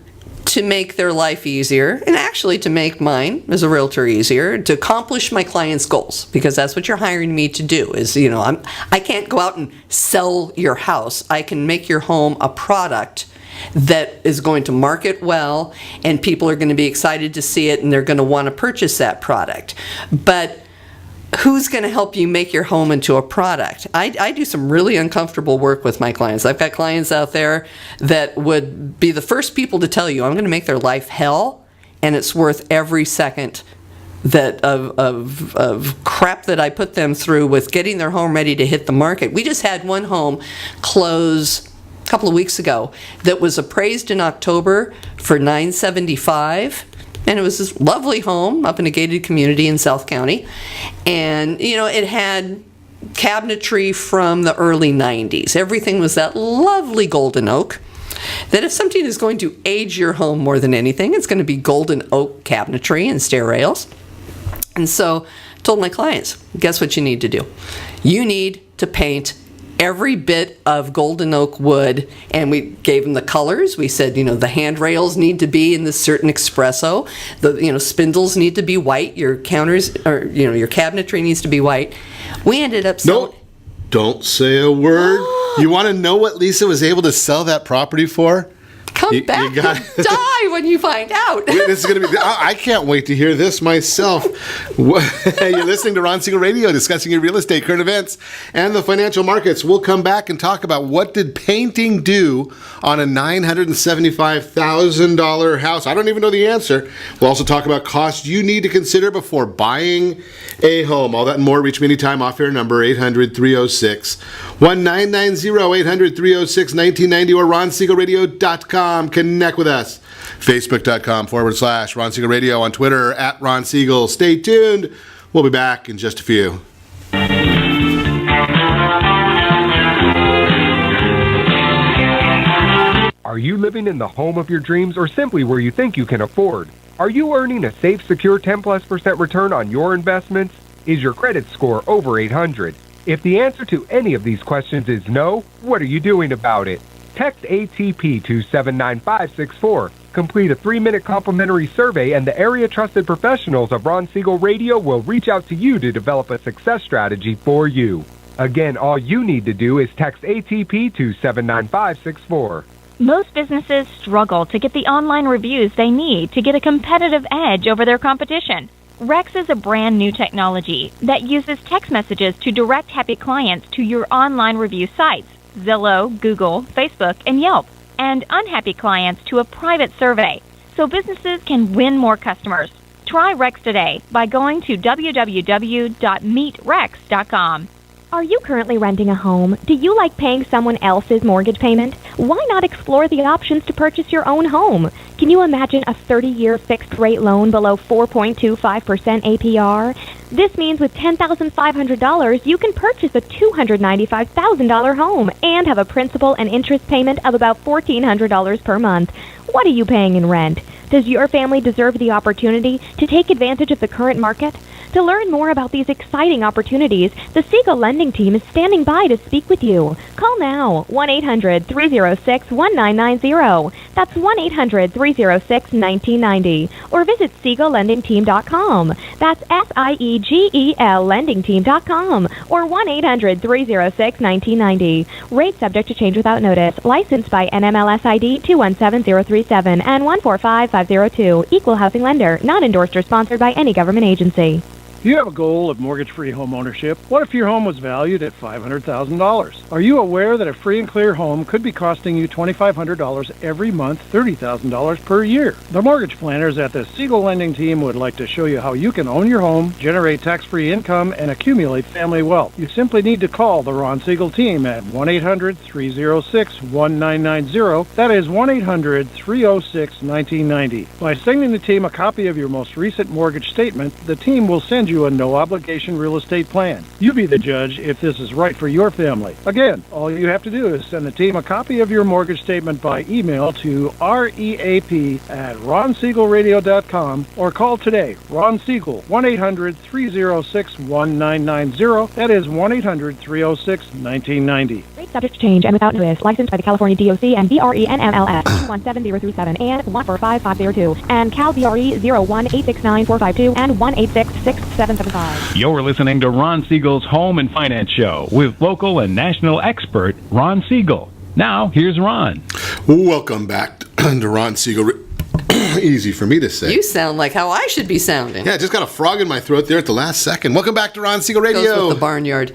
to make their life easier, and actually to make mine as a realtor easier, to accomplish my clients' goals, because that's what you're hiring me to do. Is, you know, I can't go out and sell your house. I can make your home a product that is going to market well, and people are going to be excited to see it, and they're going to want to purchase that product. But who's going to help you make your home into a product? I do some really uncomfortable work with my clients. I've got clients out there that would be the first people to tell you, I'm going to make their life hell, and it's worth every second that of crap that I put them through with getting their home ready to hit the market. We just had one home close a couple of weeks ago that was appraised in October for $975. And it was this lovely home up in a gated community in South County. And, you know, it had cabinetry from the early 90s. Everything was that lovely golden oak. That if something is going to age your home more than anything, it's going to be golden oak cabinetry and stair rails. And so I told my clients, guess what you need to do? You need to paint every bit of golden oak wood, and we gave them the colors. We said, you know, the handrails need to be in this certain espresso. The, you know, spindles need to be white. Your counters, or, you know, your cabinetry needs to be white. We ended up selling. No, don't say a word. You want to know what Lisa was able to sell that property for? Come back and die when you find out. This is going to be. I can't wait to hear this myself. You're listening to Ron Siegel Radio, discussing your real estate, current events, and the financial markets. We'll come back and talk about what did painting do on a $975,000 house. I don't even know the answer. We'll also talk about costs you need to consider before buying a home. All that and more. Reach me anytime. Off-air number 800-306-1990, 800-306-1990, or ronsiegelradio.com. Connect with us. Facebook.com/Ron Siegel Radio. On Twitter @Ron Siegel. Stay tuned. We'll be back in just a few. Are you living in the home of your dreams or simply where you think you can afford? Are you earning a safe, secure 10+% return on your investments? Is your credit score over 800? If the answer to any of these questions is no, what are you doing about it? Text ATP to 79564. Complete a 3-minute complimentary survey, and the area trusted professionals of Ron Siegel Radio will reach out to you to develop a success strategy for you. Again, all you need to do is text ATP to 79564. Most businesses struggle to get the online reviews they need to get a competitive edge over their competition. Rex is a brand new technology that uses text messages to direct happy clients to your online review sites, Zillow, Google, Facebook, and Yelp, and unhappy clients to a private survey, so businesses can win more customers. Try Rex today by going to www.meetrex.com. Are you currently renting a home? Do you like paying someone else's mortgage payment? Why not explore the options to purchase your own home? Can you imagine a 30-year fixed-rate loan below 4.25% APR? This means with $10,500, you can purchase a $295,000 home and have a principal and interest payment of about $1,400 per month. What are you paying in rent? Does your family deserve the opportunity to take advantage of the current market? To learn more about these exciting opportunities, the Siegel Lending Team is standing by to speak with you. Call now, 1-800-306-1990. That's 1-800-306-1990. Or visit SiegelLendingTeam.com. That's SIEGEL LendingTeam.com. Or 1-800-306-1990. Rate subject to change without notice. Licensed by NMLS ID 217037 and 145502. Equal housing lender. Not endorsed or sponsored by any government agency. Do you have a goal of mortgage-free home ownership? What if your home was valued at $500,000? Are you aware that a free and clear home could be costing you $2,500 every month, $30,000 per year? The mortgage planners at the Siegel Lending Team would like to show you how you can own your home, generate tax-free income, and accumulate family wealth. You simply need to call the Ron Siegel Team at 1-800-306-1990. That is 1-800-306-1990. By sending the team a copy of your most recent mortgage statement, the team will send you you a no-obligation real estate plan. You be the judge if this is right for your family. Again, all you have to do is send the team a copy of your mortgage statement by email to reap@ronsiegelradio.com or call today. Ron Siegel, 1-800-306-1990. That is 1-800-306-1990. Rate subject to change and without notice. Licensed by the California DOC and BRENMLS 217037 and 145502 and Cal BRE 01869452 and 1866775. You're listening to Ron Siegel's Home and Finance Show with local and national expert Ron Siegel. Now, here's Ron. Welcome back to Ron Siegel. Easy for me to say. You sound like how I should be sounding. Yeah, I just got a frog in my throat there at the last second. Welcome back to Ron Siegel Radio. Goes with the barnyard.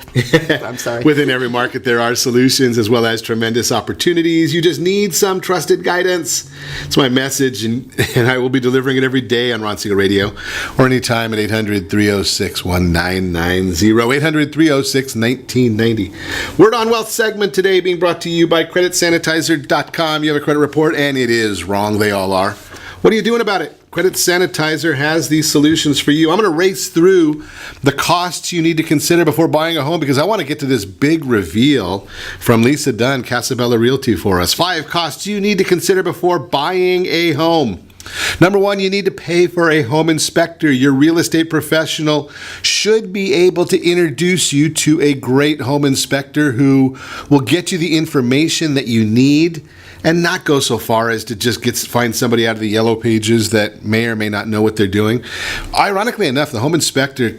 I'm sorry. Within every market, there are solutions as well as tremendous opportunities. You just need some trusted guidance. It's my message, and I will be delivering it every day on Ron Siegel Radio or anytime at 800-306-1990, 800-306-1990. Word on Wealth segment today being brought to you by CreditSanitizer.com. You have a credit report, and it is wrong. They all are. What are you doing about it? Credit Sanitizer has these solutions for you. I'm going to race through the costs you need to consider before buying a home because I want to get to this big reveal from Lisa Dunn, Casabella Realty for us. 5 costs you need to consider before buying a home. Number 1, you need to pay for a home inspector. Your real estate professional should be able to introduce you to a great home inspector who will get you the information that you need and not go so far as to just find somebody out of the yellow pages that may or may not know what they're doing. Ironically enough, the home inspector,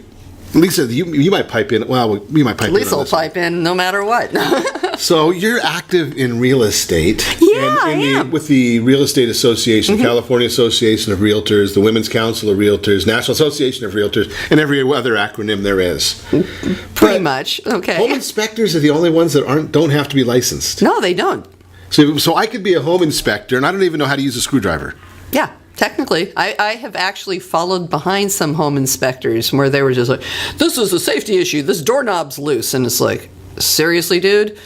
Lisa, you might pipe in. Well, we might pipe in. Lisa will pipe in no matter what. So you're active in real estate. Yeah, I am. With the Real Estate Association, California Association of Realtors, the Women's Council of Realtors, National Association of Realtors, and every other acronym there is. Pretty much. Okay. Home inspectors are the only ones that don't have to be licensed. No, they don't. So I could be a home inspector, and I don't even know how to use a screwdriver. Yeah, technically. I have actually followed behind some home inspectors where they were just like, this is a safety issue, this doorknob's loose. And it's like, seriously, dude?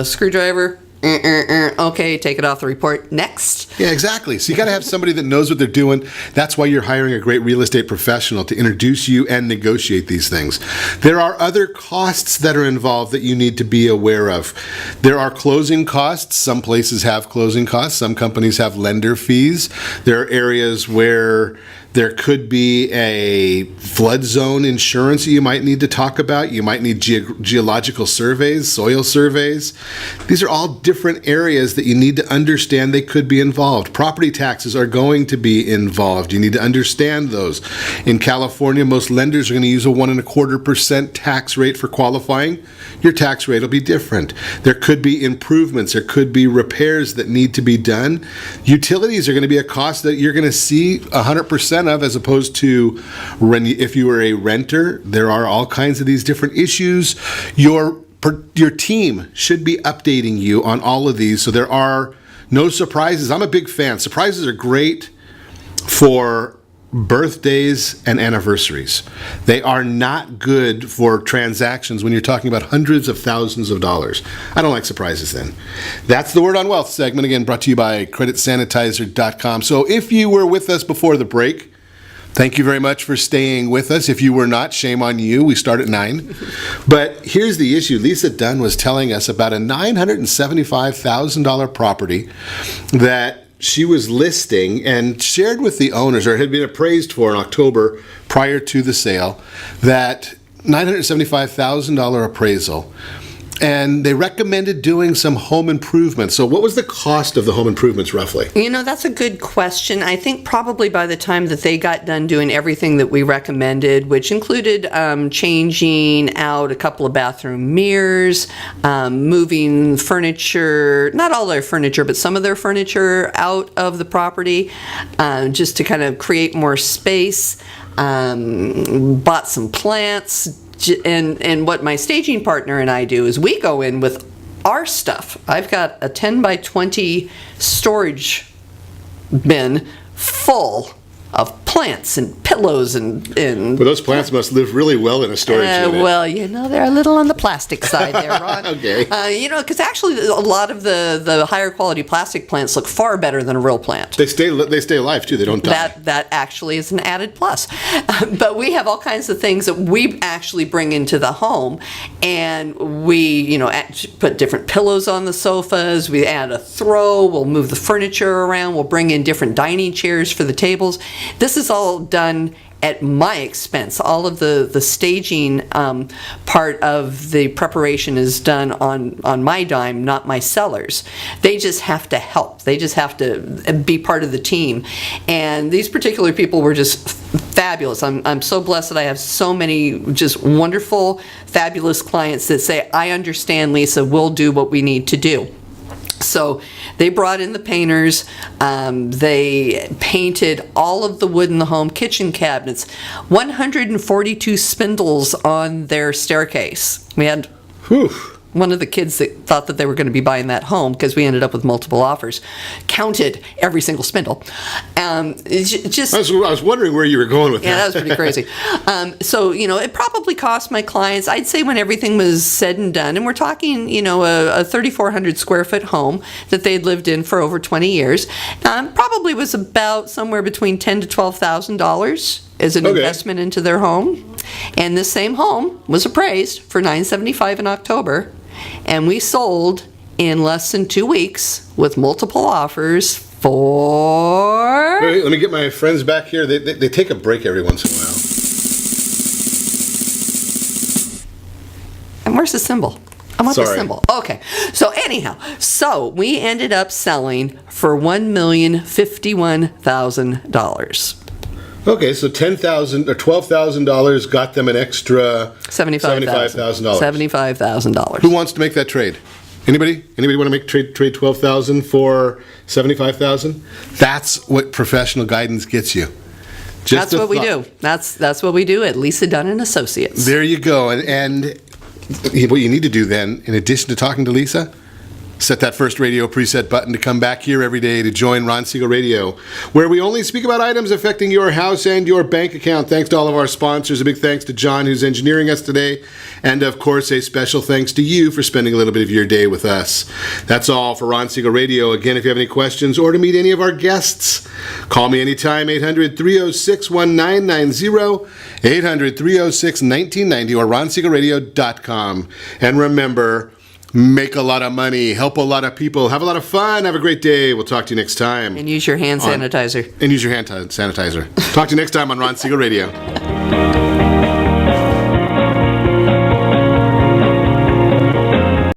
Screwdriver? Okay, take it off the report. Next. Yeah, exactly. So you got to have somebody that knows what they're doing. That's why you're hiring a great real estate professional to introduce you and negotiate these things. There are other costs that are involved that you need to be aware of. There are closing costs. Some places have closing costs. Some companies have lender fees. There are areas where there could be a flood zone insurance you might need to talk about. You might need geological surveys, soil surveys. These are all different areas that you need to understand they could be involved. Property taxes are going to be involved. You need to understand those. In California, most lenders are going to use a 1.25% tax rate for qualifying. Your tax rate will be different. There could be improvements. There could be repairs that need to be done. Utilities are going to be a cost that you're going to see 100% of, as opposed to if you were a renter. There are all kinds of these different issues. Your team should be updating you on all of these, so there are no surprises. I'm a big fan. Surprises are great for birthdays and anniversaries. They are not good for transactions when you're talking about hundreds of thousands of dollars. I don't like surprises then. That's the Word on Wealth segment, again brought to you by CreditSanitizer.com. So if you were with us before the break, thank you very much for staying with us. If you were not, shame on you. We start at 9. But here's the issue. Lisa Dunn was telling us about a $975,000 property that she was listing and shared with the owners, or had been appraised for in October prior to the sale, that $975,000 appraisal. And they recommended doing some home improvements. So what was the cost of the home improvements roughly? You know, that's a good question. I think probably by the time that they got done doing everything that we recommended, which included changing out a couple of bathroom mirrors, moving furniture, not all their furniture, but some of their furniture out of the property, just to kind of create more space, bought some plants. And what my staging partner and I do is we go in with our stuff. I've got a 10 by 20 storage bin full of plants and pillows and Well, those plants must live really well in a storage unit. well, they're a little on the plastic side there, Ron. Okay. Because actually a lot of the higher quality plastic plants look far better than a real plant. They stay alive too. They don't die. That actually is an added plus. But we have all kinds of things that we actually bring into the home, and we, put different pillows on the sofas. We add a throw. We'll move the furniture around. We'll bring in different dining chairs for the tables. This is all done at my expense. All of the staging part of the preparation is done on my dime, not my sellers. They just have to help. They just have to be part of the team. And these particular people were just fabulous. I'm so blessed that I have so many just wonderful, fabulous clients that say, I understand, Lisa, we'll do what we need to do. So they brought in the painters. They painted all of the wood in the home, kitchen cabinets, 142 spindles on their staircase. We had one of the kids that thought that they were going to be buying that home, because we ended up with multiple offers, counted every single spindle. I was wondering where you were going with that. Yeah, that was pretty crazy. So, it probably cost my clients, I'd say when everything was said and done, and we're talking, a 3,400 square foot home that they'd lived in for over 20 years, probably was about somewhere between $10,000 to $12,000 as an investment into their home. And this same home was appraised for $975 in October, and we sold in less than 2 weeks with multiple offers for... Wait, let me get my friends back here. They take a break every once in a while. And where's the symbol? I want the Sorry. symbol. Okay. So anyhow, we ended up selling for $1,051,000. Okay, so $10,000 or $12,000 got them an extra $75,000. $75,000. Who wants to make that trade? Anybody? Anybody want to trade $12,000 for $75,000? That's what professional guidance gets you. That's what we do. That's what we do at Lisa Dunn and Associates. There you go. And what you need to do then, in addition to talking to Lisa, set that first radio preset button to come back here every day to join Ron Siegel Radio, where we only speak about items affecting your house and your bank account. Thanks to all of our sponsors. A big thanks to John, who's engineering us today. And, of course, a special thanks to you for spending a little bit of your day with us. That's all for Ron Siegel Radio. Again, if you have any questions or to meet any of our guests, call me anytime, 800-306-1990, 800-306-1990, or ronsiegelradio.com. And remember, make a lot of money, help a lot of people, have a lot of fun, have a great day. We'll talk to you next time. And use your hand sanitizer. Talk to you next time on Ron Siegel Radio.